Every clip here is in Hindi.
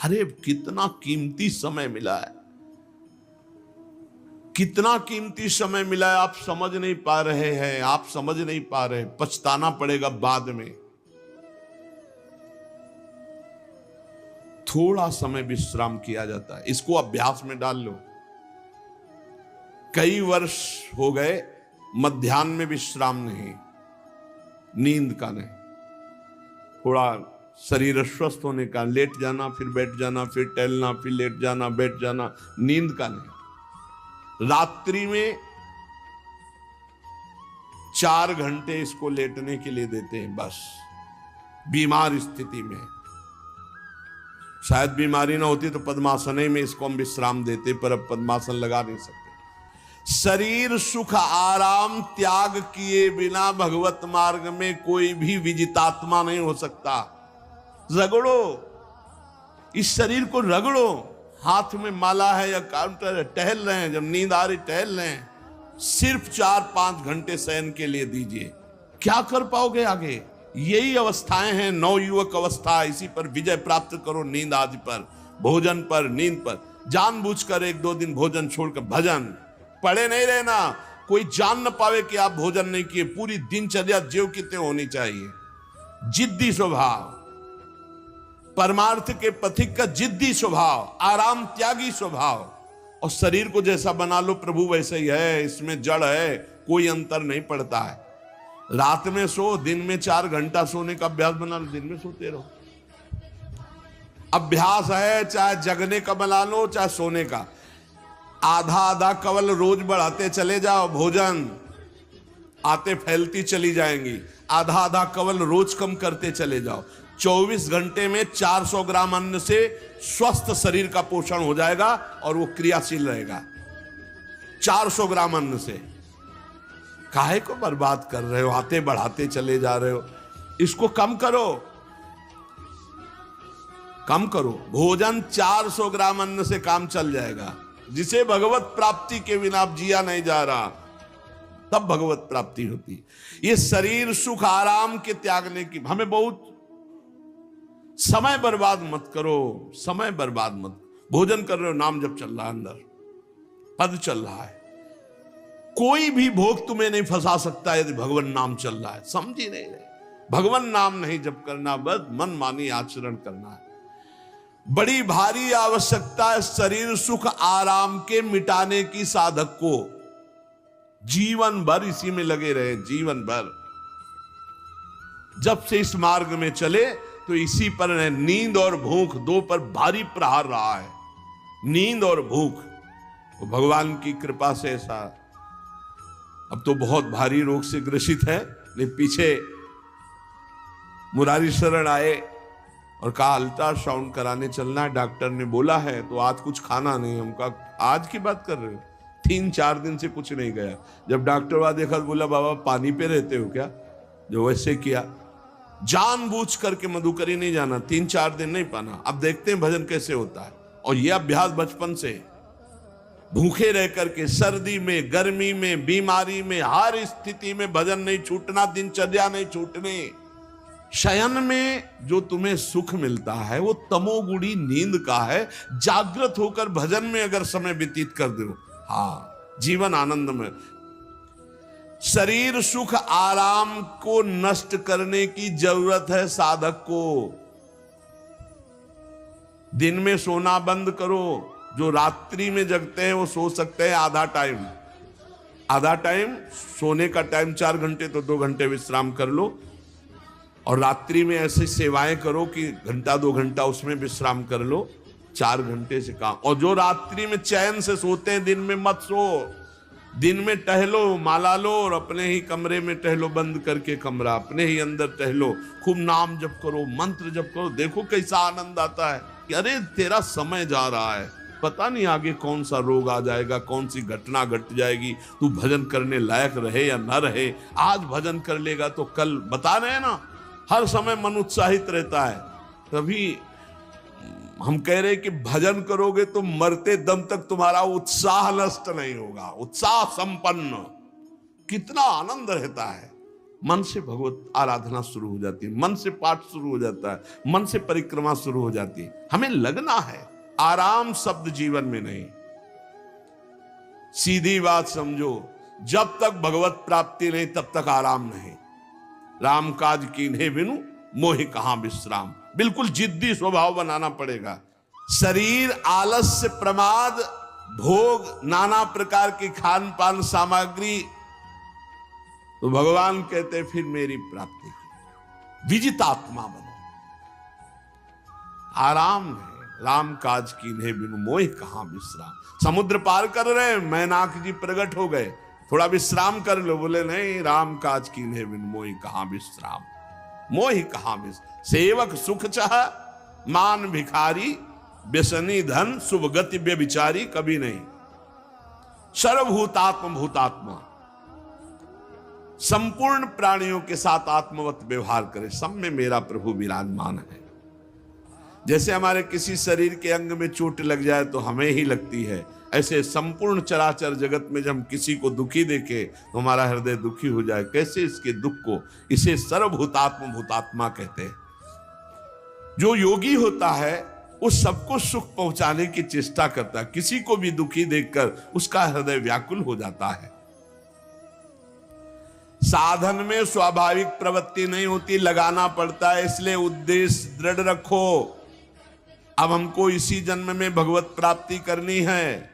अरे कितना कीमती समय मिला है, कितना कीमती समय मिला है, आप समझ नहीं पा रहे हैं, आप समझ नहीं पा रहे, पछताना पड़ेगा बाद में। थोड़ा समय विश्राम किया जाता है, इसको अभ्यास में डाल लो। कई वर्ष हो गए मध्याह्न में विश्राम नहीं, नींद का नहीं, थोड़ा शरीर स्वस्थ होने का, लेट जाना फिर बैठ जाना, फिर टहलना, फिर लेट जाना बैठ जाना, नींद का नहीं। रात्रि में 4 घंटे इसको लेटने के लिए देते हैं बस, बीमार स्थिति में। शायद बीमारी ना होती तो पद्मासन में इसको हम विश्राम देते, पर अब पद्मासन लगा नहीं सकते। शरीर सुख आराम त्याग किए बिना भगवत मार्ग में कोई भी विजितात्मा नहीं हो सकता। रगड़ो, इस शरीर को रगड़ो, हाथ में माला है या काउंटर है, टहल रहे हैं, जब नींद आ रही टहल रहे हैं, सिर्फ 4-5 घंटे शयन के लिए दीजिए। क्या कर पाओगे आगे? यही अवस्थाएं हैं, नवयुवक अवस्था। इसी पर विजय प्राप्त करो, नींद आदि पर, भोजन पर, नींद पर। जानबूझकर 1-2 दिन भोजन छोड़कर भजन पड़े नहीं रहना, कोई जान न पावे कि आप भोजन नहीं किए। पूरी दिनचर्या ज्यों की त्यों होनी चाहिए। जिद्दी स्वभाव, परमार्थ के पथिक का जिद्दी स्वभाव, आराम त्यागी स्वभाव। और शरीर को जैसा बना लो प्रभु वैसे ही है, इसमें जड़ है, कोई अंतर नहीं पड़ता है। रात में सो, दिन में 4 घंटा सोने का अभ्यास बना लो, दिन में सोते रहो। अभ्यास है, चाहे जगने का बना लो चाहे सोने का। आधा कवल रोज बढ़ाते चले जाओ, भोजन आते फैलती चली जाएंगी। आधा कवल रोज कम करते चले जाओ। 24 घंटे में 400 ग्राम अन्न से स्वस्थ शरीर का पोषण हो जाएगा और वो क्रियाशील रहेगा। 400 ग्राम अन्न से काहे को बर्बाद कर रहे हो? आते बढ़ाते चले जा रहे हो। इसको कम करो, कम करो। भोजन 400 ग्राम अन्न से काम चल जाएगा। जिसे भगवत प्राप्ति के बिना आप जिया नहीं जा रहा, तब भगवत प्राप्ति होती। ये शरीर सुख आराम के त्यागने की, हमें बहुत समय बर्बाद मत करो, समय बर्बाद मत। भोजन कर रहे हो, नाम जब चल रहा है, अंदर पद चल रहा है, कोई भी भोग तुम्हें नहीं फंसा सकता यदि भगवान नाम चल रहा है। समझी नहीं रहे, भगवान नाम नहीं जब करना, बस मन मानी आचरण करना है। बड़ी भारी आवश्यकता है शरीर सुख आराम के मिटाने की साधक को। जीवन भर इसी में लगे रहे, जीवन भर। जब से इस मार्ग में चले तो इसी पर नींद और भूख, 2 पर भारी प्रहार रहा है, नींद और भूख। तो भगवान की कृपा से ऐसा, अब तो बहुत भारी रोग से ग्रसित है, लेकिन पीछे मुरारी शरण आए और कहा अल्ट्रासाउंड कराने चलना है, डॉक्टर ने बोला है, तो आज कुछ खाना नहीं। हम कहा आज की बात कर रहे हो? 3-4 दिन से कुछ नहीं गया। जब डॉक्टर वहां देखा तो बोला बाबा पानी पे रहते हो क्या? जो वैसे किया, जानबूझ करके मधुकरी नहीं जाना, 3-4 दिन नहीं पाना। अब देखते हैं भजन कैसे होता है। और यह अभ्यास बचपन से, भूखे रह करके, सर्दी में, गर्मी में, बीमारी में, हर स्थिति में भजन नहीं छूटना, दिनचर्या नहीं छूटने। शयन में जो तुम्हें सुख मिलता है वो तमोगुणी नींद का है। जागृत होकर भजन में अगर समय व्यतीत कर दो, हाँ, जीवन आनंद में। शरीर सुख आराम को नष्ट करने की जरूरत है साधक को। दिन में सोना बंद करो। जो रात्रि में जगते हैं वो सो सकते हैं आधा टाइम। सोने का टाइम 4 घंटे, तो 2 घंटे विश्राम कर लो। और रात्रि में ऐसी सेवाएं करो कि 1-2 घंटा उसमें विश्राम कर लो। 4 घंटे से काम। और जो रात्रि में चैन से सोते हैं, दिन में मत सो। दिन में टहलो, माला लो और अपने ही कमरे में टहलो, बंद करके कमरा, अपने ही अंदर टहलो, खूब नाम जप करो, मंत्र जप करो। देखो कैसा आनंद आता है कि अरे तेरा समय जा रहा है, पता नहीं आगे कौन सा रोग आ जाएगा, कौन सी घटना घट जाएगी, तू भजन करने लायक रहे या ना रहे। आज भजन कर लेगा तो कल, बता रहे हैं ना, हर समय मन उत्साहित रहता है। तभी हम कह रहे हैं कि भजन करोगे तो मरते दम तक तुम्हारा उत्साह नष्ट नहीं होगा, उत्साह संपन्न। कितना आनंद रहता है मन से भगवत आराधना शुरू हो जाती है, मन से पाठ शुरू हो जाता है, मन से परिक्रमा शुरू हो जाती है। हमें लगना है, आराम शब्द जीवन में नहीं। सीधी बात समझो, जब तक भगवत प्राप्ति नहीं तब तक आराम नहीं। राम काज कीन्हे बिनु मोहि कहां विश्राम। बिल्कुल जिद्दी स्वभाव बनाना पड़ेगा। शरीर आलस्य, प्रमाद, भोग, नाना प्रकार की खान पान सामग्री, तो भगवान कहते फिर मेरी प्राप्ति की विजितात्मा बनो। आराम है, राम काज कीन्हे बिनु मोहि कहां विश्राम। समुद्र पार कर रहे, मैनाक जी प्रकट हो गए, थोड़ा विश्राम कर लो। बोले नहीं, राम काज कीन्हे बिनु मोहि कहां विश्राम। मोहि कहां विश्राम। सेवक सुख चाह, मान भिखारी, व्यसनी धन, शुभ गति व्यभिचारी, कभी नहीं। सर्वभूतात्म भूतात्मा, संपूर्ण प्राणियों के साथ आत्मवत व्यवहार करे, सब में मेरा प्रभु विराजमान है। जैसे हमारे किसी शरीर के अंग में चोट लग जाए तो हमें ही लगती है, ऐसे संपूर्ण चराचर जगत में जब हम किसी को दुखी देखे तो हमारा हृदय दुखी हो जाए। कैसे इसके दुख को, इसे सर्वभूतात्म भूतात्मा कहते हैं। जो योगी होता है उस सबको सुख पहुंचाने की चेष्टा करता है, किसी को भी दुखी देखकर उसका हृदय व्याकुल हो जाता है। साधन में स्वाभाविक प्रवृत्ति नहीं होती, लगाना पड़ता है, इसलिए उद्देश्य दृढ़ रखो। अब हमको इसी जन्म में भगवत प्राप्ति करनी है।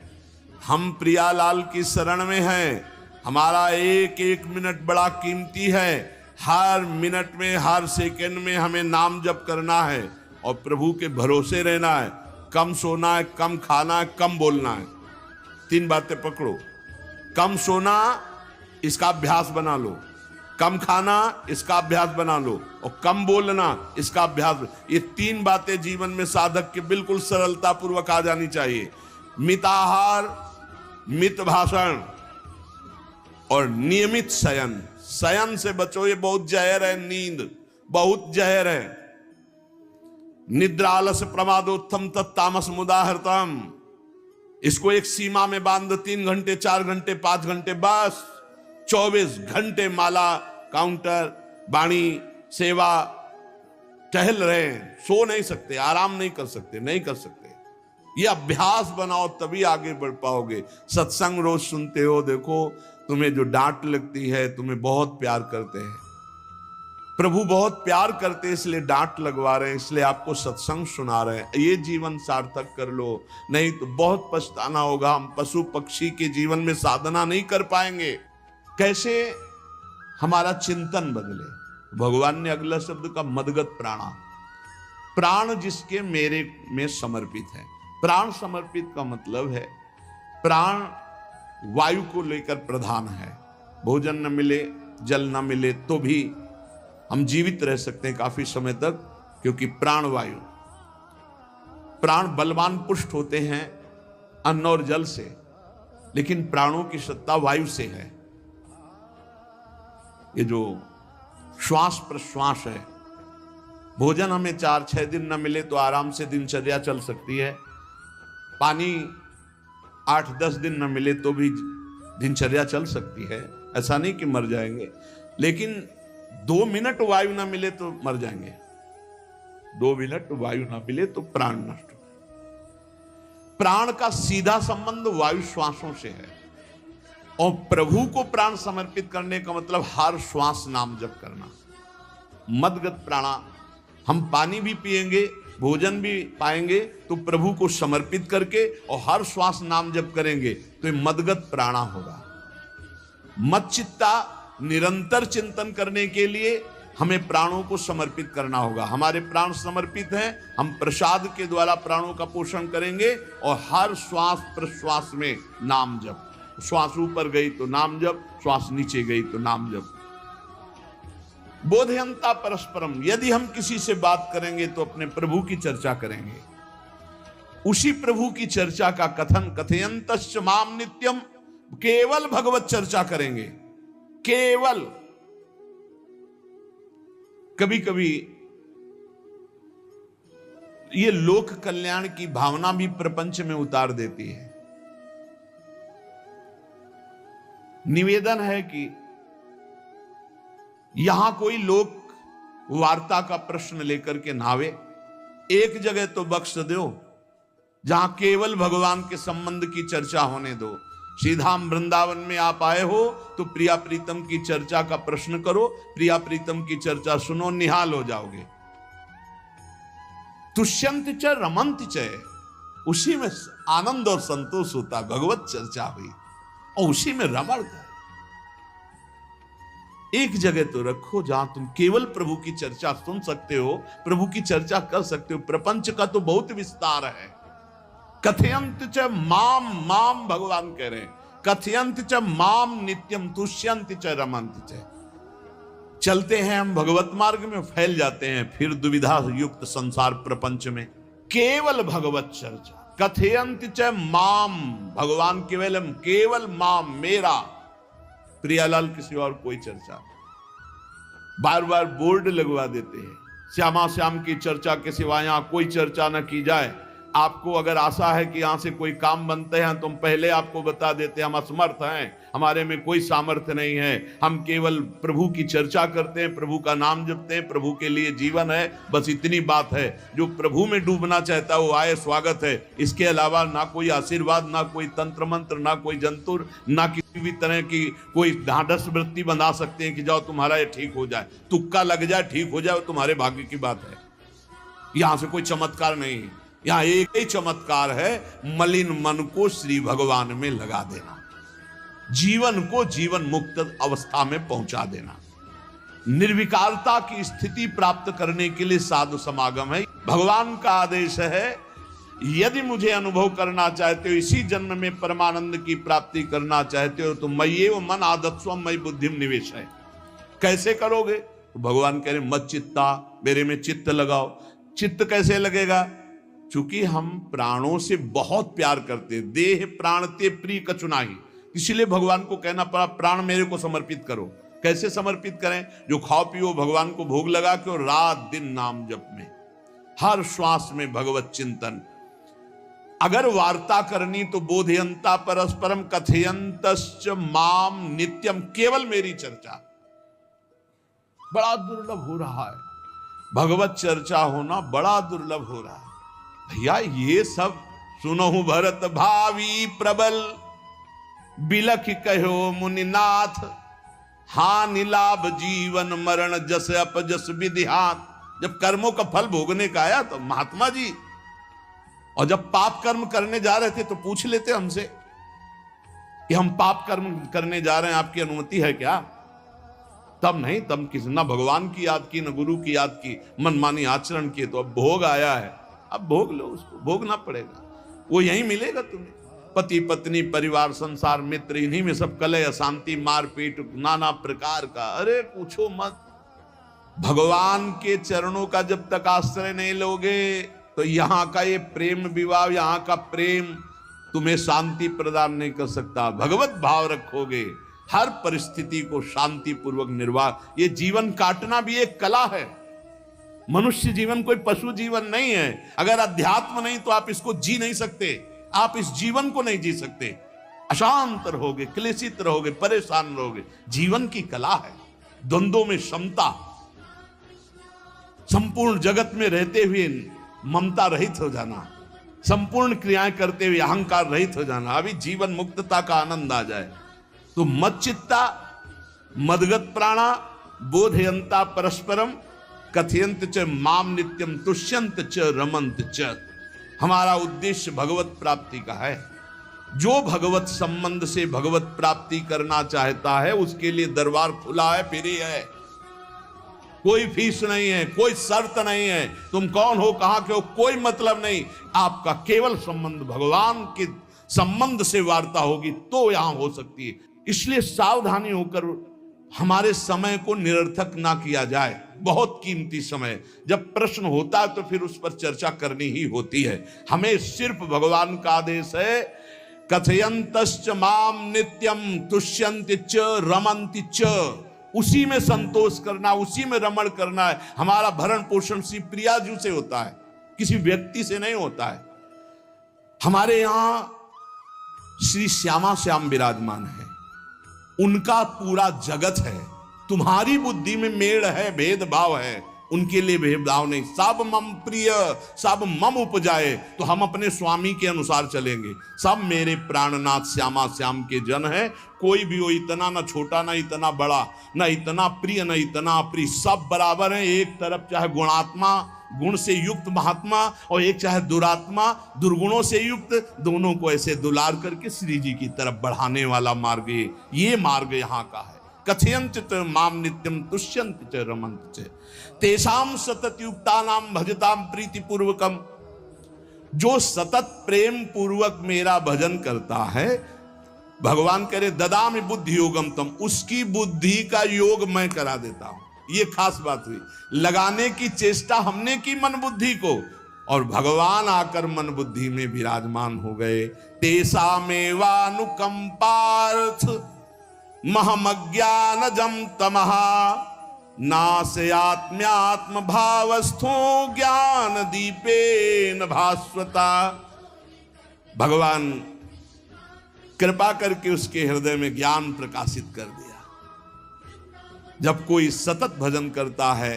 हम प्रियालाल की शरण में हैं। हमारा एक एक मिनट बड़ा कीमती है। हर मिनट में, हर सेकंड में हमें नाम जप करना है और प्रभु के भरोसे रहना है। कम सोना है, कम खाना है, कम बोलना है। 3 बातें पकड़ो। कम सोना, इसका अभ्यास बना लो। कम खाना, इसका अभ्यास बना लो। और कम बोलना, इसका अभ्यास। ये 3 बातें जीवन में साधक के बिल्कुल सरलता पूर्वक आ जानी चाहिए। मिताहार, मित भाषण और नियमित शयन। शयन से बचो, ये बहुत जहर है। नींद बहुत जहर है। निद्रा आलस प्रमादोत्थम तत्तामस मुदाहृतम। इसको एक सीमा में बांध, 3 घंटे, 4 घंटे, 5 घंटे, बस 24 घंटे माला, काउंटर, वाणी, सेवा, टहल रहे हैं। सो नहीं सकते, आराम नहीं कर सकते, नहीं कर सकते। ये अभ्यास बनाओ, तभी आगे बढ़ पाओगे। सत्संग रोज सुनते हो, देखो तुम्हें जो डांट लगती है, तुम्हें बहुत प्यार करते हैं, प्रभु बहुत प्यार करते हैं, इसलिए डांट लगवा रहे हैं, इसलिए आपको सत्संग सुना रहे हैं। ये जीवन सार्थक कर लो, नहीं तो बहुत पछताना होगा। हम पशु पक्षी के जीवन में साधना नहीं कर पाएंगे। कैसे? हमारा चिंतन बदले। भगवान ने अगला शब्द का मदगत प्राणा, प्राण जिसके मेरे में समर्पित है। प्राण समर्पित का मतलब है प्राण वायु को लेकर प्रधान है। भोजन न मिले, जल न मिले तो भी हम जीवित रह सकते हैं काफी समय तक, क्योंकि प्राण वायु। प्राण बलवान पुष्ट होते हैं अन्न और जल से, लेकिन प्राणों की सत्ता वायु से है। ये जो श्वास प्रश्वास है, भोजन हमें 4-6 दिन न मिले तो आराम से दिनचर्या चल सकती है। पानी 8-10 दिन न मिले तो भी दिनचर्या चल सकती है। ऐसा नहीं कि मर जाएंगे, लेकिन 2 मिनट वायु ना मिले तो मर जाएंगे। 2 मिनट वायु ना मिले तो प्राण नष्ट हो। प्राण का सीधा संबंध वायु श्वासों से है, और प्रभु को प्राण समर्पित करने का मतलब हर श्वास नाम जप करना। मदगत प्राणा, हम पानी भी पिएंगे, भोजन भी पाएंगे तो प्रभु को समर्पित करके और हर श्वास नाम जप करेंगे तो ये मदगत प्राणा होगा। मत चित्ता, निरंतर चिंतन करने के लिए हमें प्राणों को समर्पित करना होगा। हमारे प्राण समर्पित हैं, हम प्रसाद के द्वारा प्राणों का पोषण करेंगे और हर श्वास प्रश्वास में नाम जप। श्वास ऊपर गई तो नाम जप, श्वास नीचे गई तो नाम जप। बोधयंता परस्परम, यदि हम किसी से बात करेंगे तो अपने प्रभु की चर्चा करेंगे। उसी प्रभु की चर्चा का कथन, कथयंतश्च माम नित्यम, केवल भगवत चर्चा करेंगे। केवल कभी कभी ये लोक कल्याण की भावना भी प्रपंच में उतार देती है। निवेदन है कि यहां कोई लोक वार्ता का प्रश्न लेकर के नावे, एक जगह तो बख्श दो जहां केवल भगवान के संबंध की चर्चा होने दो। श्रीधाम वृंदावन में आप आए हो तो प्रिया प्रीतम की चर्चा का प्रश्न करो, प्रिया प्रीतम की चर्चा सुनो, निहाल हो जाओगे। तुष्यंत च रमंत च, उसी में आनंद और संतोष होता। भगवत चर्चा हुई और उसी में रमण कर। एक जगह तो रखो जहां तुम केवल प्रभु की चर्चा सुन सकते हो, प्रभु की चर्चा कर सकते हो। प्रपंच का तो बहुत विस्तार है। कथयंत च माम, माम भगवान कह रहे हैं, कथयंत च माम नित्यम तुष्यंत च रमंत च। चलते हैं हम भगवत मार्ग में, फैल जाते हैं फिर दुविधा युक्त संसार प्रपंच में। केवल भगवत चर्चा, कथयंत च माम, भगवान केवलम, केवल माम, मेरा। प्रियालाल किसी और कोई चर्चा, बार बार बोर्ड लगवा देते हैं, श्यामा श्याम की चर्चा के सिवा यहां कोई चर्चा न की जाए। आपको अगर आशा है कि यहां से कोई काम बनते हैं तो हम पहले आपको बता देते हैं हम असमर्थ हैं, हमारे में कोई सामर्थ्य नहीं है, हम केवल प्रभु की चर्चा करते हैं, प्रभु का नाम जपते हैं, प्रभु के लिए जीवन है, बस इतनी बात है। जो प्रभु में डूबना चाहता है वो आए, स्वागत है। इसके अलावा ना कोई आशीर्वाद, ना कोई तंत्र मंत्र, ना कोई जंतुर, ना किसी भी तरह की कोई ढांढस वृत्ति बना सकते हैं कि जाओ तुम्हारा ये ठीक हो जाए, तुक्का लग जाए, ठीक हो जाए, तुम्हारे भाग्य की बात है। यहां से कोई चमत्कार नहीं है, यहां एक ही चमत्कार है, मलिन मन को श्री भगवान में लगा देना, जीवन को जीवन मुक्त अवस्था में पहुंचा देना। निर्विकारता की स्थिति प्राप्त करने के लिए साधु समागम है। भगवान का आदेश है, यदि मुझे अनुभव करना चाहते हो, इसी जन्म में परमानंद की प्राप्ति करना चाहते हो, तो मय्येव मन आदत्स्वम मयि बुद्धिम निवेश है। कैसे करोगे? तो भगवान कह रहे मत चित्ता, मेरे में चित्त लगाओ। चित्त कैसे लगेगा? चूंकि हम प्राणों से बहुत प्यार करते, देह प्राण ते प्रिय कछुनाही, इसलिए भगवान को कहना पड़ा प्राण मेरे को समर्पित करो। कैसे समर्पित करें? जो खाओ पियो भगवान को भोग लगा के, और रात दिन नाम जप में, हर श्वास में भगवत चिंतन। अगर वार्ता करनी तो बोधयंता परस्परम कथयंतश्च माम नित्यम, केवल मेरी चर्चा। बड़ा दुर्लभ हो रहा है, भगवत चर्चा होना बड़ा दुर्लभ हो रहा है। भैया ये सब सुनहु भरत भावी प्रबल, बिलख कहो मुनिनाथ, हानि लाभ जीवन मरण जस अपजस विधिहात। जब कर्मों का फल भोगने का आया तो महात्मा जी, और जब पाप कर्म करने जा रहे थे तो पूछ लेते हमसे कि हम पाप कर्म करने जा रहे हैं, आपकी अनुमति है क्या? तब नहीं, तब किसी ना भगवान की याद की, न गुरु की याद की, मनमानी आचरण किए। तो अब भोग आया है, अब भोग लो, उसको भोगना पड़ेगा, वो यहीं मिलेगा तुम्हें। पति पत्नी परिवार संसार मित्र, इन्हीं में सब कलह अशांति मारपीट नाना प्रकार का। अरे पूछो मत, भगवान के चरणों का जब तक आश्रय नहीं लोगे तो यहां का ये प्रेम विवाह, यहां का प्रेम तुम्हें शांति प्रदान नहीं कर सकता। भगवत भाव रखोगे, हर परिस्थिति को शांति पूर्वक निर्वाह। ये जीवन काटना भी एक कला है। मनुष्य जीवन कोई पशु जीवन नहीं है। अगर अध्यात्म नहीं तो आप इसको जी नहीं सकते, आप इस जीवन को नहीं जी सकते। अशांत रहोगे, क्लेशित रहोगे, परेशान रहोगे। जीवन की कला है द्वंद्वों में क्षमता, संपूर्ण जगत में रहते हुए ममता रहित हो जाना, संपूर्ण क्रियाएं करते हुए अहंकार रहित हो जाना। अभी जीवन मुक्तता का आनंद आ जाए तो मच्चित्ता मदगत प्राणा बोधयंता परस्परम कथयंत च माम नित्यम तुष्यंत च रमंत च। हमारा उद्देश्य भगवत प्राप्ति का है। जो भगवत संबंध से भगवत प्राप्ति करना चाहता है उसके लिए दरबार खुला है, फ्री है, कोई फीस नहीं है, कोई शर्त नहीं है। तुम कौन हो, कहां के हो, कोई मतलब नहीं। आपका केवल संबंध भगवान के संबंध से वार्ता होगी तो यहां हो सकती है। इसलिए सावधानी होकर हमारे समय को निरर्थक ना किया जाए। बहुत कीमती समय, जब प्रश्न होता है तो फिर उस पर चर्चा करनी ही होती है। हमें सिर्फ भगवान का आदेश है, कथयंतश्च माम नित्यम तुष्यन्ति च रमन्ति च। उसी में संतोष करना, उसी में रमण करना है। हमारा भरण पोषण श्री प्रियाजू से होता है, किसी व्यक्ति से नहीं होता है। हमारे यहां श्री श्यामा श्याम विराजमान है, उनका पूरा जगत है। तुम्हारी बुद्धि में मेड़ है, भेदभाव है, उनके लिए भेदभाव नहीं। सब मम प्रिय, सब मम उपजाए, तो हम अपने स्वामी के अनुसार चलेंगे। सब मेरे प्राणनाथ श्यामा श्याम के जन है, कोई भी हो, इतना ना छोटा ना इतना बड़ा, ना इतना प्रिय ना इतना अप्रिय, सब बराबर है। एक तरफ चाहे गुणात्मा, गुण से युक्त महात्मा, और एक चाहे दुरात्मा, दुर्गुणों से युक्त, दोनों को ऐसे दुलार करके श्री जी की तरफ बढ़ाने वाला मार्ग ये मार्ग यहाँ का है। कथयंत माम नित्यम तुष्यंत च रमंत च तेषाम सतत युक्तानाम भजताम प्रीति पूर्वकम। जो सतत प्रेम पूर्वक मेरा भजन करता है, भगवान कह रहे ददामि बुद्धि योगम तम, उसकी बुद्धि का योग मैं करा देता हूं। ये खास बात हुई, लगाने की चेष्टा हमने की मन बुद्धि को, और भगवान आकर मन बुद्धि में विराजमान हो गए। तेषामेवानुकंपार्थ महमज्ञानजं तमः नाशयात्म्यात्म भावस्थो ज्ञान दीपेन भास्वता। भगवान कृपा करके उसके हृदय में ज्ञान प्रकाशित कर दिया। जब कोई सतत भजन करता है,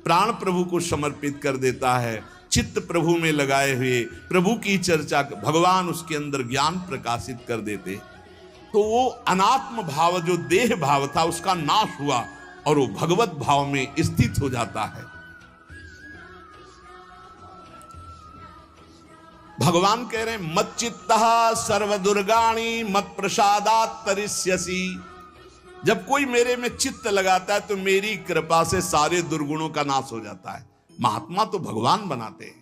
प्राण प्रभु को समर्पित कर देता है, चित्त प्रभु में लगाए हुए प्रभु की चर्चा, भगवान उसके अंदर ज्ञान प्रकाशित कर देते, तो वो अनात्म भाव जो देह भाव था उसका नाश हुआ और वो भगवत भाव में स्थित हो जाता है। भगवान कह रहे हैं मत चित्तः सर्वदुर्गाणि मत प्रसादात् तरिष्यसि। जब कोई मेरे में चित्त लगाता है तो मेरी कृपा से सारे दुर्गुणों का नाश हो जाता है। महात्मा तो भगवान बनाते हैं।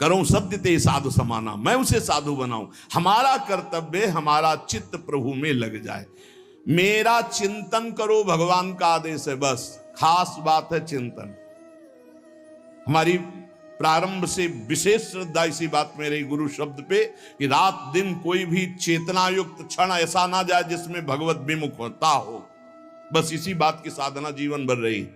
करो सत्य ते साधु समाना, मैं उसे साधु बनाऊं। हमारा कर्तव्य, हमारा चित्त प्रभु में लग जाए। मेरा चिंतन करो, भगवान का आदेश है, बस खास बात है चिंतन। हमारी प्रारंभ से विशेष श्रद्धा इसी बात में रही गुरु शब्द पे कि रात दिन कोई भी चेतना युक्त क्षण ऐसा ना जाए जिसमें भगवत विमुखता हो। बस इसी बात की साधना जीवन भर रही।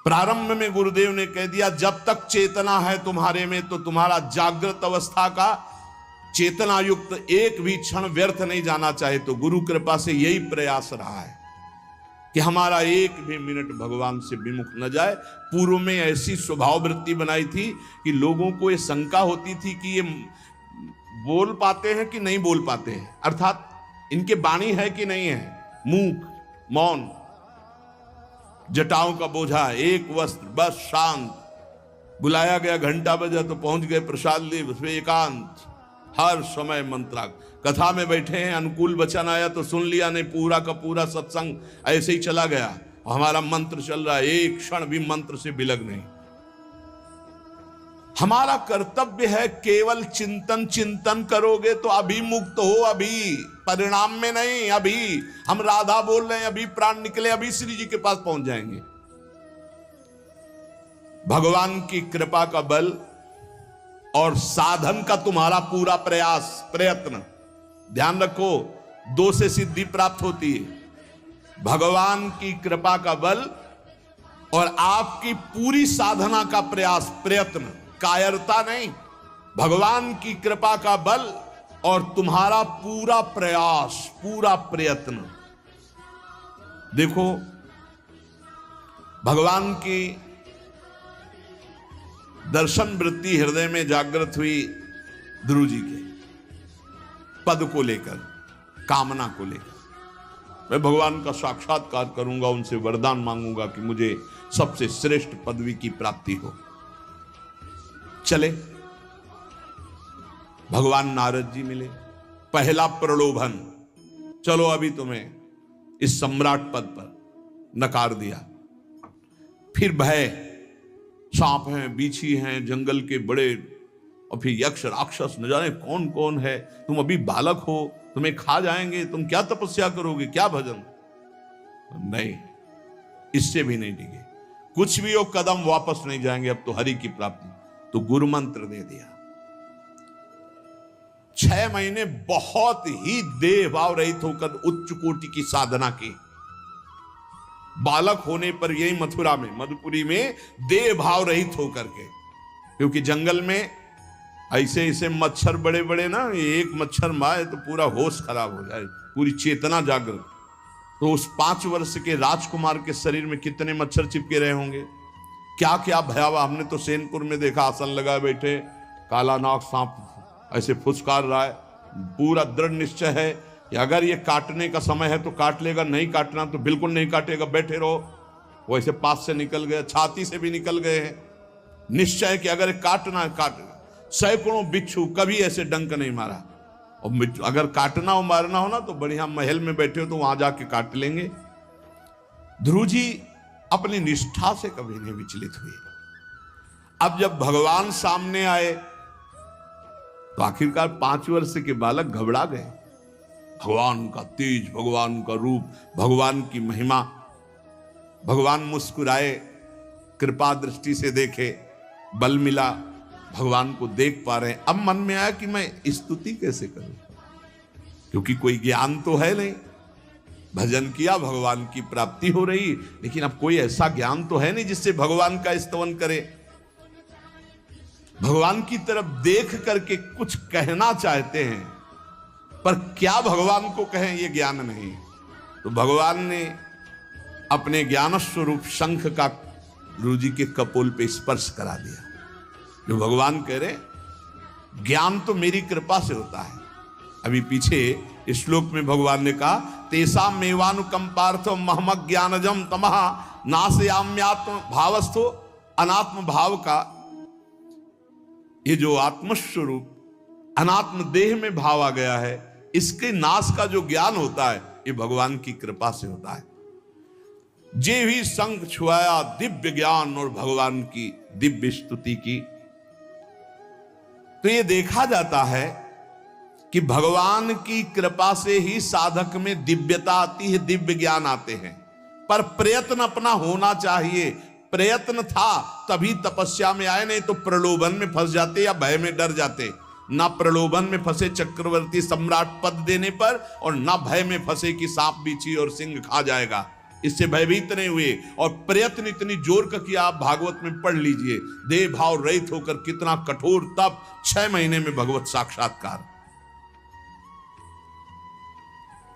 प्रारंभ में गुरुदेव ने कह दिया जब तक चेतना है तुम्हारे में तो तुम्हारा जागृत अवस्था का चेतना युक्त एक भी क्षण व्यर्थ नहीं जाना चाहे। तो गुरु कृपा से यही प्रयास रहा है कि हमारा एक भी मिनट भगवान से विमुख न जाए। पूर्व में ऐसी स्वभाव वृत्ति बनाई थी कि लोगों को ये शंका होती थी कि ये बोल पाते हैं कि नहीं बोल पाते हैं, अर्थात इनके वाणी है कि नहीं है, मूक मौन, जटाओं का बोझा, एक वस्त्र, बस शांत। बुलाया गया, घंटा बजा तो पहुंच गए, प्रसाद लिए, उसमें एकांत, हर समय मंत्राग। कथा में बैठे हैं, अनुकूल वचन आया तो सुन लिया, नहीं पूरा का पूरा सत्संग ऐसे ही चला गया। हमारा मंत्र चल रहा है, एक क्षण भी मंत्र से विलग नहीं। हमारा कर्तव्य है केवल चिंतन। चिंतन करोगे तो अभी मुक्त हो, अभी परिणाम में नहीं। अभी हम राधा बोल रहे हैं, अभी प्राण निकले, अभी श्री जी के पास पहुंच जाएंगे। भगवान की कृपा का बल और साधन का तुम्हारा पूरा प्रयास प्रयत्न, ध्यान रखो, दो से सिद्धि प्राप्त होती है। भगवान की कृपा का बल और आपकी पूरी साधना का प्रयास प्रयत्न, कायरता नहीं। भगवान की कृपा का बल और तुम्हारा पूरा प्रयास, पूरा प्रयत्न। देखो भगवान की दर्शन वृत्ति हृदय में जागृत हुई ध्रुव जी के पद को लेकर, कामना को लेकर। मैं भगवान का साक्षात्कार करूंगा, उनसे वरदान मांगूंगा कि मुझे सबसे श्रेष्ठ पदवी की प्राप्ति हो। चले, भगवान नारद जी मिले। पहला प्रलोभन, चलो अभी तुम्हें इस सम्राट पद पर नकार दिया। फिर भय, सांप हैं, बीछी हैं, जंगल के बड़े, और फिर यक्ष राक्षस, न जाने कौन कौन है। तुम अभी बालक हो, तुम्हें खा जाएंगे, तुम क्या तपस्या करोगे, क्या भजन। नहीं, इससे भी नहीं डिगे। कुछ भी हो, कदम वापस नहीं जाएंगे, अब तो हरि की प्राप्ति। तो गुरु मंत्र दे दिया। 6 महीने बहुत ही देह भाव रहित होकर उच्च कोटि की साधना की। बालक होने पर यही मथुरा में, मधुपुरी में देह भाव रहित होकर के, क्योंकि जंगल में ऐसे ऐसे मच्छर बड़े बड़े ना, एक मच्छर मारे तो पूरा होश खराब हो जाए, पूरी चेतना जागृत। तो उस 5 वर्ष के राजकुमार के शरीर में कितने मच्छर चिपके रहे होंगे, क्या क्या भयावह। हमने तो सेनपुर में देखा, आसन लगाए बैठे, काला नाग सांप ऐसे फुसकार रहा है। पूरा दृढ़ निश्चय है कि अगर ये काटने का समय है तो काट लेगा, नहीं काटना तो बिल्कुल नहीं काटेगा, बैठे रहो। वो ऐसे पास से निकल गए, छाती से भी निकल गए हैं। निश्चय है कि अगर काटना है काटना। सैकड़ों बिच्छू कभी ऐसे डंक नहीं मारा। और अगर काटना हो मारना हो ना तो बढ़िया महल में बैठे हो तो वहां जाके काट लेंगे। ध्रुव जी अपनी निष्ठा से कभी नहीं विचलित हुए। अब जब भगवान सामने आए तो आखिरकार 5 वर्ष के बालक घबरा गए। भगवान का तेज, भगवान का रूप, भगवान की महिमा। भगवान मुस्कुराए, कृपा दृष्टि से देखे, बल मिला, भगवान को देख पा रहे हैं। अब मन में आया कि मैं स्तुति कैसे करूं, क्योंकि कोई ज्ञान तो है नहीं। भजन किया, भगवान की प्राप्ति हो रही, लेकिन अब कोई ऐसा ज्ञान तो है नहीं जिससे भगवान का स्तवन करे। भगवान की तरफ देख करके कुछ कहना चाहते हैं, पर क्या भगवान को कहें ये ज्ञान नहीं। तो भगवान ने अपने ज्ञान स्वरूप शंख का गुरु जी के कपोल पे स्पर्श करा दिया। जो भगवान कह रहे, ज्ञान तो मेरी कृपा से होता है। अभी पीछे इस श्लोक में भगवान ने कहा, तेसा मेवानुकंपार्थो महमक ज्ञानजम तमहा नाशयाम्यात्म भावस्थो। अनात्म भाव का ये जो आत्मस्वरूप अनात्म देह में भाव आ गया है, इसके नाश का जो ज्ञान होता है ये भगवान की कृपा से होता है। जे भी संग छुआया दिव्य ज्ञान और भगवान की दिव्य स्तुति की। तो ये देखा जाता है कि भगवान की कृपा से ही साधक में दिव्यता आती है, दिव्य ज्ञान आते हैं। पर प्रयत्न अपना होना चाहिए। प्रयत्न था तभी तपस्या में आए, नहीं तो प्रलोभन में फंस जाते या भय में डर जाते। ना प्रलोभन में फंसे चक्रवर्ती सम्राट पद देने पर, और ना भय में फंसे कि सांप बिच्छी और सिंह खा जाएगा, इससे भयभीत नहीं हुए। और प्रयत्न इतनी जोर का किया, आप भागवत में पढ़ लीजिए, देह भाव रहित होकर कितना कठोर तप, 6 महीने में भगवत साक्षात्कार।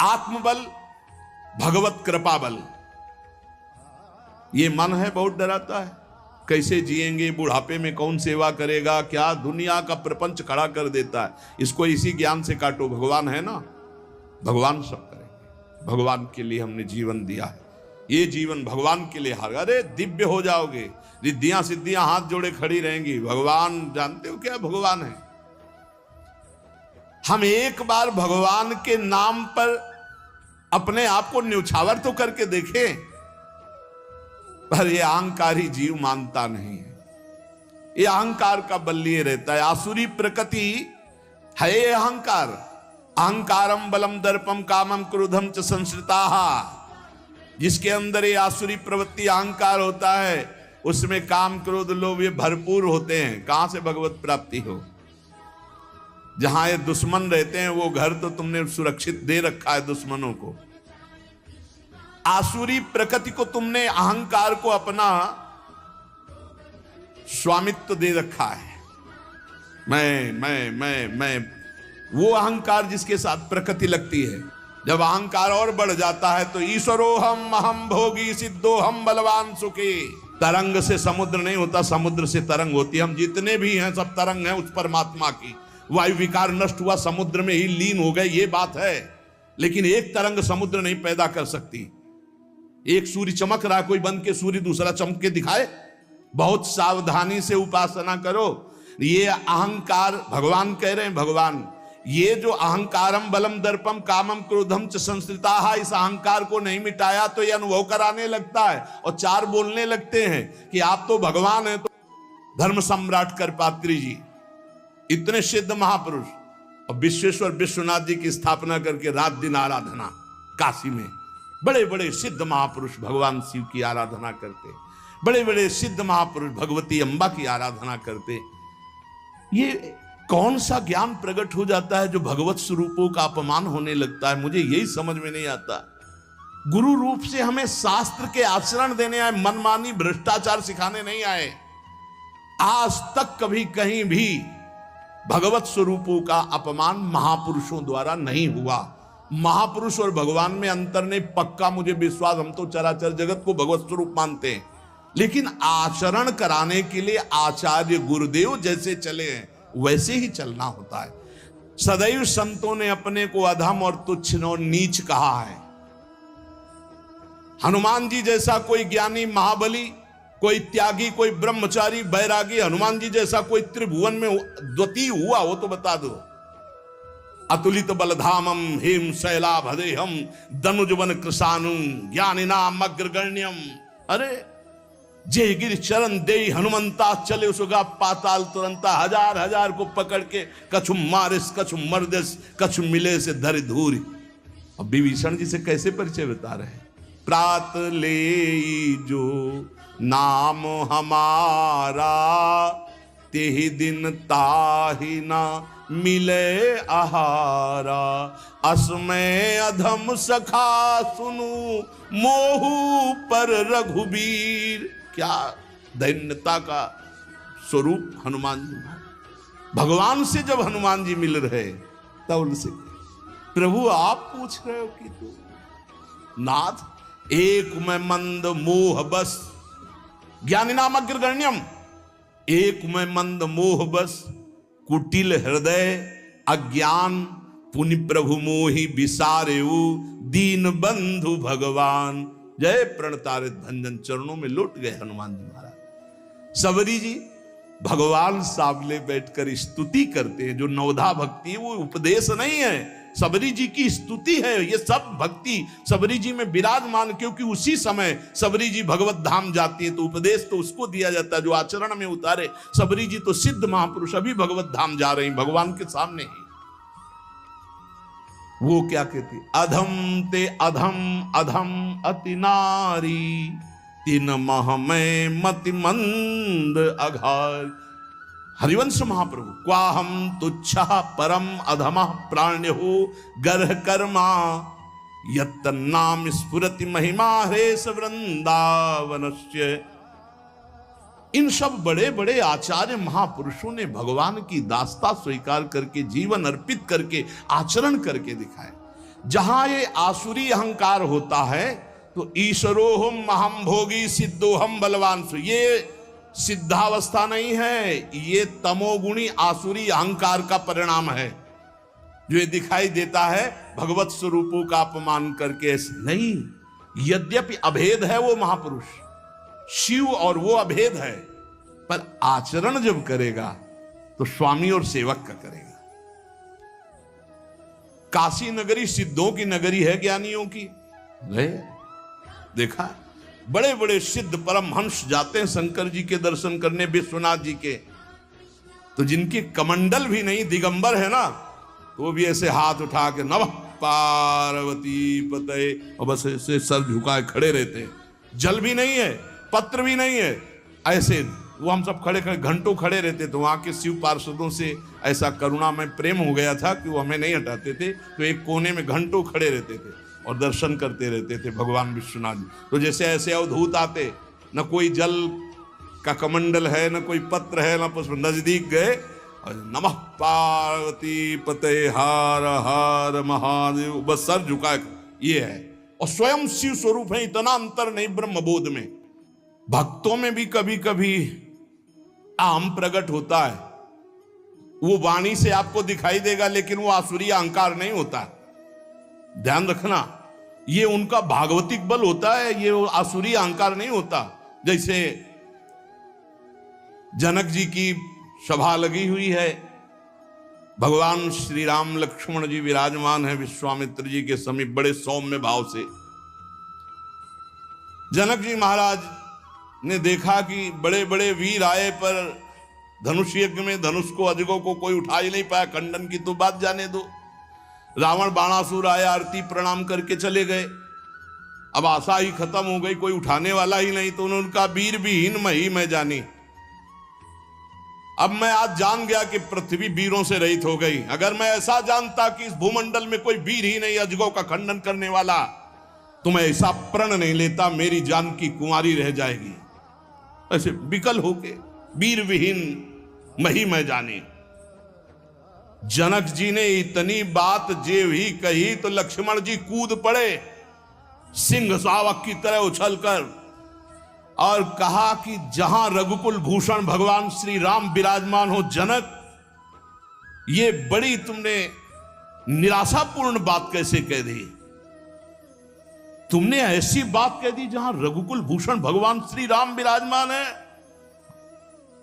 आत्मबल, भगवत कृपा बल। ये मन है बहुत डराता है, कैसे जिएंगे, बुढ़ापे में कौन सेवा करेगा, क्या दुनिया का प्रपंच खड़ा कर देता है। इसको इसी ज्ञान से काटो, भगवान है ना, भगवान सब करेंगे। भगवान के लिए हमने जीवन दिया है, ये जीवन भगवान के लिए हार। अरे दिव्य हो जाओगे, रिद्धियां सिद्धियां हाथ जोड़े खड़ी रहेंगी। भगवान जानते हो क्या भगवान है। हम एक बार भगवान के नाम पर अपने आप को न्यौछावर तो करके देखें, पर यह अहंकारी जीव मानता नहीं है। यह अहंकार का बल लिए रहता है। आसुरी प्रकृति है ये अहंकार। अहंकारम बलम दर्पम कामम क्रोधम च संश्रिताः। जिसके अंदर ये आसुरी प्रवृत्ति अहंकार होता है, उसमें काम क्रोध लोभ ये भरपूर होते हैं। कहां से भगवत प्राप्ति हो। जहां ये दुश्मन रहते हैं वो घर तो तुमने सुरक्षित दे रखा है दुश्मनों को। आसुरी प्रकृति को तुमने, अहंकार को अपना स्वामित्व दे रखा है। मैं वो अहंकार जिसके साथ प्रकृति लगती है। जब अहंकार और बढ़ जाता है तो ईश्वरोहम अहम भोगी सिद्धोहम बलवान सुखी। तरंग से समुद्र नहीं होता, समुद्र से तरंग होती है। हम जितने भी हैं सब तरंग हैं उस परमात्मा की। वायु विकार नष्ट हुआ, समुद्र में ही लीन हो गए, ये बात है। लेकिन एक तरंग समुद्र नहीं पैदा कर सकती। एक सूर्य चमक रहा, कोई बंद के सूर्य दूसरा चमक के दिखाए। बहुत सावधानी से उपासना करो। ये अहंकार, भगवान कह रहे हैं, भगवान ये जो अहंकारम बलम दर्पम कामम क्रोधम च संश्रिताः, इस अहंकार को नहीं मिटाया तो ये अनुभव कराने लगता है और 4 बोलने लगते हैं कि आप तो भगवान हैं। तो धर्म सम्राट करपात्री जी, इतने सिद्ध महापुरुष, और विश्वेश्वर विश्वनाथ जी की स्थापना करके रात दिन आराधना। काशी में बड़े बड़े सिद्ध महापुरुष भगवान शिव की आराधना करते, बड़े बड़े सिद्ध महापुरुष भगवती अम्बा की आराधना करते। ये कौन सा ज्ञान प्रकट हो जाता है जो भगवत स्वरूपों का अपमान होने लगता है। मुझे यही समझ में नहीं आता। गुरु रूप से हमें शास्त्र के आचरण देने आए, मनमानी भ्रष्टाचार सिखाने नहीं आए। आज तक कभी कहीं भी भगवत स्वरूपों का अपमान महापुरुषों द्वारा नहीं हुआ। महापुरुष और भगवान में अंतर नहीं, पक्का मुझे विश्वास, हम तो चराचर जगत को भगवत स्वरूप मानते हैं, लेकिन आचरण कराने के लिए आचार्य गुरुदेव जैसे चले हैं वैसे ही चलना होता है। सदैव संतों ने अपने को अधम और तुच्छ और नीच कहा है। हनुमान जी जैसा कोई ज्ञानी महाबली, कोई त्यागी, कोई ब्रह्मचारी बैरागी, हनुमान जी जैसा कोई त्रिभुवन में द्वितीय हुआ हो तो बता दो। अतुलित बलधामम हेम शैलाभदेहम दनुजवन कृशानुम ज्ञानिनाम अग्रगण्यम। अरे जय गिर चरण दे हनुमंता चले सुगा पाताल तुरंता, हजार हजार को पकड़ के कछु मारिस कछु मर्दिस कछु मिले से धर धूरी। अब विभीषण जी से कैसे परिचय बता रहे हैं। प्रात ले जो नाम हमारा, तेहि दिन ताहि ना मिले आहारा। असमय अधम सखा सुनु मोहु पर रघुबीर। क्या दैन्यता का स्वरूप हनुमान जी। भगवान से जब हनुमान जी मिल रहे तब उनसे प्रभु आप पूछ रहे हो कि तू नाथ एक में मंद मोह बस, ज्ञानी नाम अग्रगण्यम, एक में मंद मोह बस, कुटिल हृदय अज्ञान, पुनि प्रभु मोहि विसारेऊ, दीन बंधु भगवान। जय प्रणतारित भंजन चरणों में लौट गए हनुमान जी महाराज। सबरी जी भगवान सामने बैठकर स्तुति करते हैं। जो नवधा भक्ति है वो उपदेश नहीं है, सबरी जी की स्तुति है। ये सब भक्ति सबरी जी में विराजमान, क्योंकि उसी समय सबरी जी भगवत धाम जाती है तो उपदेश तो उसको दिया जाता है जो आचरण में उतारे। सबरी जी तो सिद्ध महापुरुष अभी भगवत धाम जा रहे हैं भगवान के सामने ही। वो क्या कहती, अधम ते अधम अधम अति नारी, तीन मह में मति मंद अघार। हरिवंश महाप्रभु क्वाहम तुच्छा परम अधम प्राण्यो गर्ह कर्मा, यत्तन्नाम स्फुरति महिमा हरेश वृंदावनस्य। इन सब बड़े बड़े आचार्य महापुरुषों ने भगवान की दास्ता स्वीकार करके जीवन अर्पित करके आचरण करके दिखाए। जहां ये आसुरी अहंकार होता है तो ईश्वरोहम महम भोगी सिद्धोहम बलवान, ये सिद्धावस्था नहीं है, ये तमोगुणी आसुरी अहंकार का परिणाम है जो ये दिखाई देता है भगवत स्वरूपों का अपमान करके। नहीं, यद्यपि अभेद है वो महापुरुष शिव और वो अभेद है, पर आचरण जब करेगा तो स्वामी और सेवक का करेगा। काशी नगरी सिद्धों की नगरी है, ज्ञानियों की। देखा बड़े बड़े सिद्ध परमहंस जाते हैं शंकर जी के दर्शन करने, विश्वनाथ जी के, तो जिनकी कमंडल भी नहीं दिगंबर है ना, तो वो भी ऐसे हाथ उठा के नमः पार्वती पते, और बस ऐसे सर झुकाए खड़े रहते हैं। जल भी नहीं है, पत्र भी नहीं है, ऐसे वो हम सब खड़े खड़े घंटों खड़े रहते। तो वहां के शिव पार्षदों से ऐसा करुणा में प्रेम हो गया था कि वो हमें नहीं हटाते थे, तो एक कोने में घंटों खड़े रहते थे और दर्शन करते रहते थे भगवान विश्वनाथ जी। तो जैसे ऐसे अवधूत आते, न कोई जल का कमंडल है, न कोई पत्र है, न पुष्प, नजदीक गए और नमः पार्वती पते हार हार महादेव, बस सर झुका, ये है। और स्वयं शिव स्वरूप है, इतना अंतर नहीं ब्रह्मबोध में। भक्तों में भी कभी कभी आम प्रकट होता है, वो वाणी से आपको दिखाई देगा, लेकिन वो आसुरी अहंकार नहीं होता। ध्यान रखना, ये उनका भागवतिक बल होता है, ये आसुरी अहंकार नहीं होता। जैसे जनक जी की सभा लगी हुई है, भगवान श्री राम लक्ष्मण जी विराजमान है विश्वामित्र जी के समीप बड़े सौम्य भाव से। जनक जी महाराज ने देखा कि बड़े बड़े वीर आए, पर धनुष यज्ञ में धनुष को अजगों को कोई उठा ही नहीं पाया। खंडन की तो बात जाने दो, रावण बाणासुर आया, आरती प्रणाम करके चले गए। अब आशा ही खत्म हो गई, कोई उठाने वाला ही नहीं। तो उन्होंने कहा वीर विहीन मही मैं जानी। अब मैं आज जान गया कि पृथ्वी वीरों से रहित हो गई। अगर मैं ऐसा जानता कि इस भूमंडल में कोई वीर ही नहीं अजगों का खंडन करने वाला, तो मैं ऐसा प्रण नहीं लेता, मेरी जान की कुंवारी रह जाएगी। ऐसे विकल होके वीर विहीन मही मैं जानी। जनक जी ने इतनी बात जे ही कही तो लक्ष्मण जी कूद पड़े सिंह शावक की तरह उछलकर और कहा कि जहां रघुकुल भूषण भगवान श्री राम विराजमान हो जनक, ये बड़ी तुमने निराशापूर्ण बात कैसे कह दी? तुमने ऐसी बात कह दी जहां रघुकुल भूषण भगवान श्री राम विराजमान है।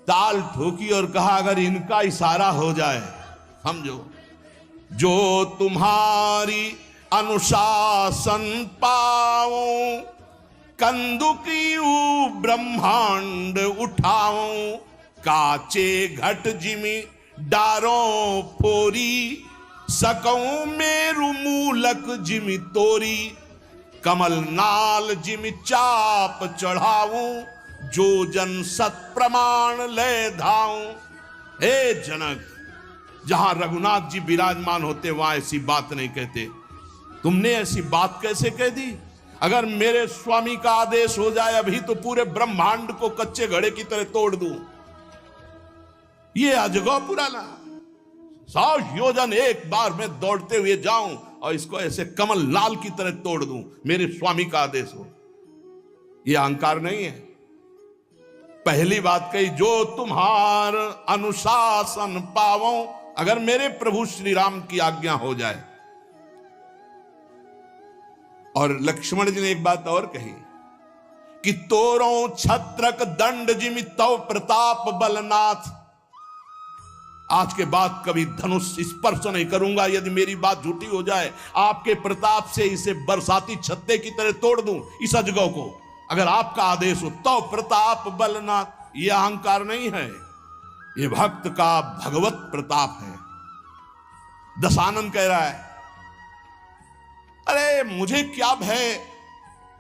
ताल ठोकी और कहा अगर इनका इशारा हो जाए, समझो, जो तुम्हारी अनुशासन पाऊं, कंदुकियू ब्रह्मांड उठाऊं, काचे घट जिमी डारों फोरी, सकऊं मेरु मूलक जिमी तोरी, कमल नाल जिमी चाप चढ़ाऊं, जो जन सत प्रमाण ले धाऊं। हे जनक, जहां रघुनाथ जी विराजमान होते वहां ऐसी बात नहीं कहते, तुमने ऐसी बात कैसे कह दी? अगर मेरे स्वामी का आदेश हो जाए अभी तो पूरे ब्रह्मांड को कच्चे घड़े की तरह तोड़ दूं। ये अजगौ पुराना 100 योजन एक बार में दौड़ते हुए जाऊं और इसको ऐसे कमल लाल की तरह तोड़ दूं, मेरे स्वामी का आदेश हो। ये अहंकार नहीं है। पहली बात कही, जो तुम्हार अनुशासन पावो, अगर मेरे प्रभु श्री राम की आज्ञा हो जाए। और लक्ष्मण जी ने एक बात और कही कि तोरों छत्रक दंड जिमि तव प्रताप बलनाथ, आज के बाद कभी धनुष स्पर्श नहीं करूंगा। यदि मेरी बात झूठी हो जाए, आपके प्रताप से इसे बरसाती छत्ते की तरह तोड़ दूं इस अजगौ को, अगर आपका आदेश हो। तो प्रताप बलनाथ, यह अहंकार नहीं है, यह भक्त का भगवत प्रताप है। दशानन कह रहा है, अरे मुझे क्या भय,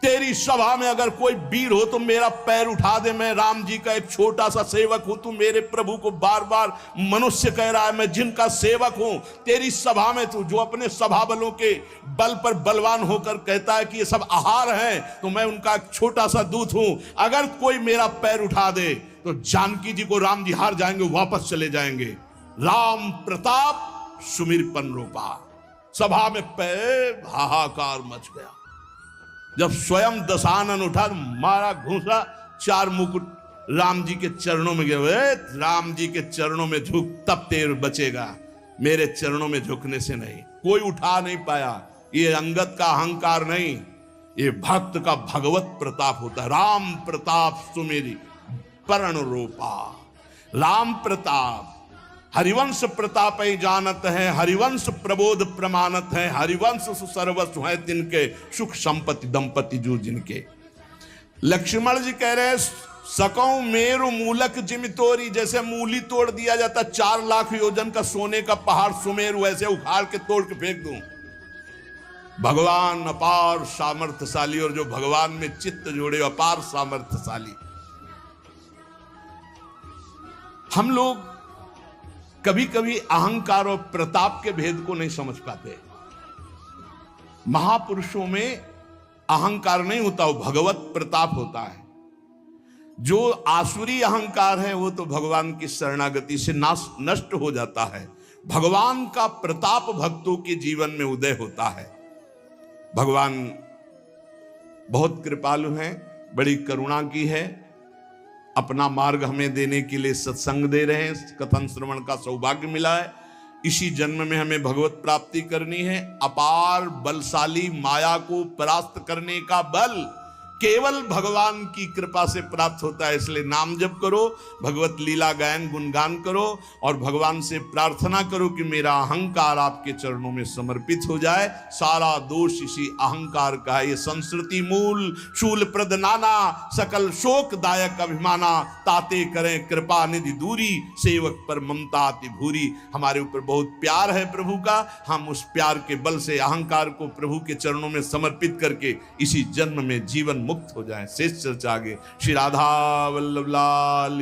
तेरी सभा में अगर कोई वीर हो तो मेरा पैर उठा दे। मैं राम जी का एक छोटा सा सेवक हूं, तू मेरे प्रभु को बार बार मनुष्य कह रहा है, मैं जिनका सेवक हूं। तेरी सभा में तू जो अपने सभा बलों के बल पर बलवान होकर कहता है कि ये सब आहार है, तो मैं उनका एक छोटा सा दूत हूं। अगर कोई मेरा पैर उठा दे तो जानकी जी को राम जी हार जाएंगे, वापस चले जाएंगे। राम प्रताप सुमिर पन रूपा। सभा में पैर हाहाकार मच गया। जब स्वयं दशानन उठा तो मारा घूसा, 4 मुकुट राम जी के चरणों में गए। राम जी के चरणों में झुक, तब तेर बचेगा, मेरे चरणों में झुकने से नहीं। कोई उठा नहीं पाया। ये अंगत का अहंकार नहीं, ये भक्त का भगवत प्रताप होता है। राम प्रताप सुमेरी परण रूपा। राम प्रताप हरिवंश प्रताप ही जानत है, हरिवंश प्रबोध प्रमाणत है, हरिवंश सर्वस्व है तिनके, सुख संपत्ति दंपति जो जिनके। लक्ष्मण जी कह रहे, सकौं मेरु मूलक जिमि तोरी, जैसे मूली तोड़ दिया जाता 4 लाख योजन का सोने का पहाड़ सुमेरु, वैसे उखाड़ के तोड़ के फेंक दूं। भगवान अपार सामर्थ्यशाली, और जो भगवान में चित्त जोड़े अपार सामर्थ्यशाली। हम लोग कभी कभी अहंकार और प्रताप के भेद को नहीं समझ पाते। महापुरुषों में अहंकार नहीं होता, वो भगवत प्रताप होता है। जो आसुरी अहंकार है वो तो भगवान की शरणागति से नष्ट हो जाता है। भगवान का प्रताप भक्तों के जीवन में उदय होता है। भगवान बहुत कृपालु हैं, बड़ी करुणा की है। अपना मार्ग हमें देने के लिए सत्संग दे रहे हैं, कथन श्रवण का सौभाग्य मिला है। इसी जन्म में हमें भगवत प्राप्ति करनी है। अपार बलशाली माया को परास्त करने का बल केवल भगवान की कृपा से प्राप्त होता है। इसलिए नाम जप करो, भगवत लीला गायन गुणगान करो और भगवान से प्रार्थना करो कि मेरा अहंकार आपके चरणों में समर्पित हो जाए। सारा दोष इसी अहंकार का है। ये संस्कृति मूल शूल प्रद नाना, सकल शोक दायक अभिमाना, ताते करें कृपा निधि दूरी, सेवक पर ममता अति भूरी। हमारे ऊपर बहुत प्यार है प्रभु का, हम उस प्यार के बल से अहंकार को प्रभु के चरणों में समर्पित करके इसी जन्म में जीवन मुक्त हो जाए। शेष चर्चा आगे। श्री राधा वल्लभ लाल।